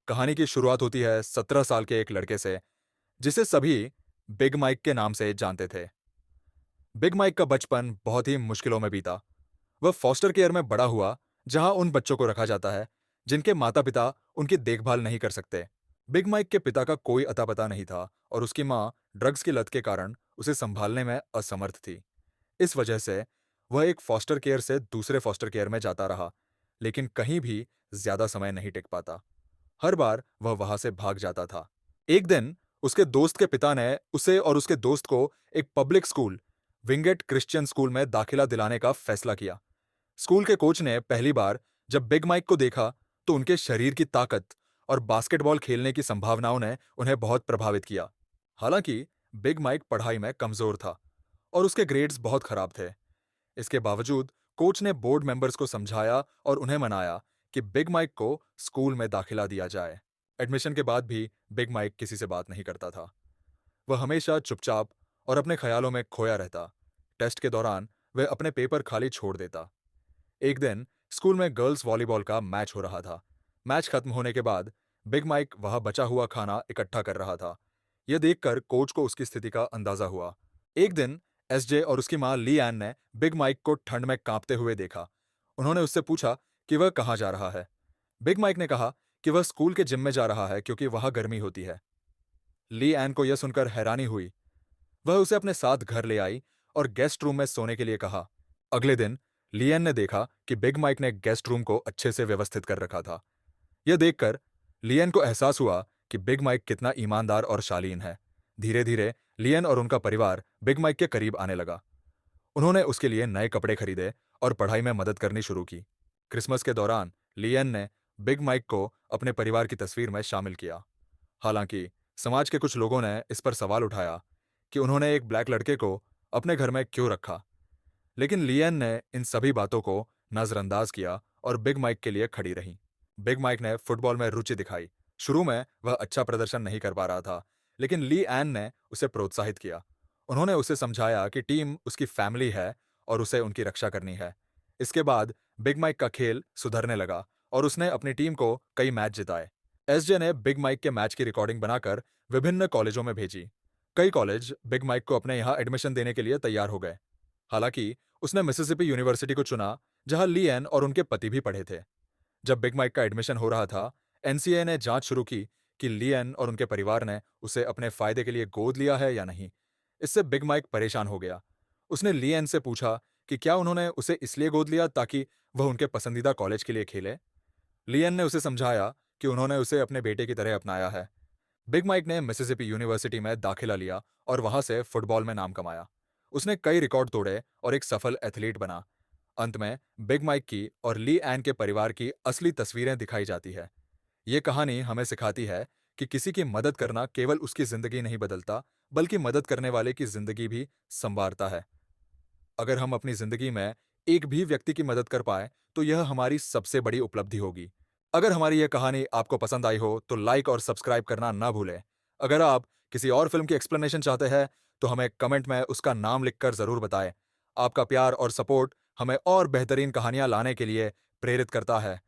कहानी की शुरुआत होती है 17 साल के एक लड़के से, जिसे सभी बिग माइक के नाम से जानते थे। बिग माइक का बचपन बहुत ही मुश्किलों में बीता। वह फॉस्टर केयर में बड़ा हुआ, जहां उन बच्चों को रखा जाता है जिनके माता-पिता उनकी देखभाल नहीं कर सकते। बिग माइक के पिता का कोई अता-पता नहीं था और उसकी मां ड्रग्स की लत के कारण उसे संभालने में असमर्थ थी। इस वजह से वह एक फॉस्टर केयर से दूसरे फॉस्टर केयर में जाता रहा, लेकिन कहीं भी ज्यादा समय नहीं टिक पाता। हर बार वह वहां से भाग जाता था। एक दिन उसके दोस्त के पिता ने उसे और उसके दोस्त को एक public school, Wingate Christian school में दाखिला दिलाने का फैसला किया। स्कूल के कोच ने पहली बार जब बिग माइक को देखा, तो उनके शरीर की ताकत और बास्केटबॉल खेलने की संभावनाओं ने उन्हें बहुत प्रभावित किया। हालांकि बिग माइक पढ़ाई में कमजोर था और उसके ग्रेड्स बहुत खराब थे। इसके बावजूद कोच ने बोर्ड मेंबर्स को समझाया और उन्हें मनाया कि बिग माइक को स्कूल में दाखिला दिया जाए। एडमिशन के बाद भी बिग माइक किसी से बात नहीं करता था। वह हमेशा चुपचाप और अपने ख्यालों में खोया रहता। टेस्ट के दौरान वह अपने पेपर खाली छोड़ देता। एक दिन स्कूल में गर्ल्स वॉलीबॉल का मैच हो रहा था। मैच खत्म होने के बाद बिग माइक वहां बचा हुआ खाना इकट्ठा कर रहा था। यह देखकर कोच को उसकी स्थिति का अंदाजा हुआ। एक दिन एसजे और उसकी मां ली एन ने बिग माइक को ठंड में कांपते हुए देखा। उन्होंने उससे पूछा कि वह कहाँ जा रहा है। बिग माइक ने कहा कि वह स्कूल के जिम में जा रहा है क्योंकि वहां गर्मी होती है। ली एन को यह सुनकर हैरानी हुई। वह उसे अपने साथ घर ले आई और गेस्ट रूम में सोने के लिए कहा। अगले दिन लियन ने देखा कि बिग माइक ने गेस्ट रूम को अच्छे से व्यवस्थित कर रखा था। यह देखकर लियन को एहसास हुआ कि बिग माइक कितना ईमानदार और शालीन है। धीरे धीरे लियन और उनका परिवार बिग माइक के करीब आने लगा। उन्होंने उसके लिए नए कपड़े खरीदे और पढ़ाई में मदद करनी शुरू की। क्रिसमस के दौरान लियन ने बिग माइक को अपने परिवार की तस्वीर में शामिल किया। हालांकि समाज के कुछ लोगों ने इस पर सवाल उठाया कि उन्होंने एक ब्लैक लड़के को अपने घर में क्यों रखा। लेकिन लियन ने इन सभी बातों को नजरअंदाज किया और बिग माइक के लिए खड़ी रही। बिग माइक ने फुटबॉल में रुचि दिखाई। शुरू में वह अच्छा प्रदर्शन नहीं कर पा रहा था, लेकिन ली एन ने उसे प्रोत्साहित किया। उन्होंने उसे समझाया कि टीम उसकी फैमिली है और उसे उनकी रक्षा करनी है। इसके बाद बिग माइक का खेल सुधरने लगा और उसने अपनी टीम को कई मैच जिताए। एसजे ने बिग माइक के मैच की रिकॉर्डिंग बनाकर विभिन्न कॉलेजों में भेजी। कई कॉलेज बिग माइक को अपने यहाँ एडमिशन देने के लिए तैयार हो गए। हालांकि उसने मिसिसिपी यूनिवर्सिटी को चुना, जहां लियन और उनके पति भी पढ़े थे। जब बिग माइक का एडमिशन हो रहा था, एनसीए ने जांच शुरू की कि लियन और उनके परिवार ने उसे अपने फायदे के लिए गोद लिया है या नहीं। इससे बिग माइक परेशान हो गया। उसने लियन से पूछा कि क्या उन्होंने उसे इसलिए गोद लिया ताकि वह उनके पसंदीदा कॉलेज के लिए खेले। लियन ने उसे समझाया कि उन्होंने उसे अपने बेटे की तरह अपनाया है। बिग माइक ने मिसिसिपी यूनिवर्सिटी में दाखिला लिया और वहां से फुटबॉल में नाम कमाया। उसने कई रिकॉर्ड तोड़े और एक सफल एथलीट बना। अंत में बिग माइक की और ली एन के परिवार की असली तस्वीरें दिखाई जाती है। ये कहानी हमें सिखाती है कि किसी की मदद करना केवल उसकी जिंदगी नहीं बदलता, बल्कि मदद करने वाले की जिंदगी भी संवारता है। अगर हम अपनी जिंदगी में एक भी व्यक्ति की मदद कर पाए, तो यह हमारी सबसे बड़ी उपलब्धि होगी। अगर हमारी यह कहानी आपको पसंद आई हो, तो लाइक और सब्सक्राइब करना ना भूलें। अगर आप किसी और फिल्म की एक्सप्लेनेशन चाहते हैं, तो हमें कमेंट में उसका नाम लिखकर जरूर बताएं। आपका प्यार और सपोर्ट हमें और बेहतरीन कहानियां लाने के लिए प्रेरित करता है।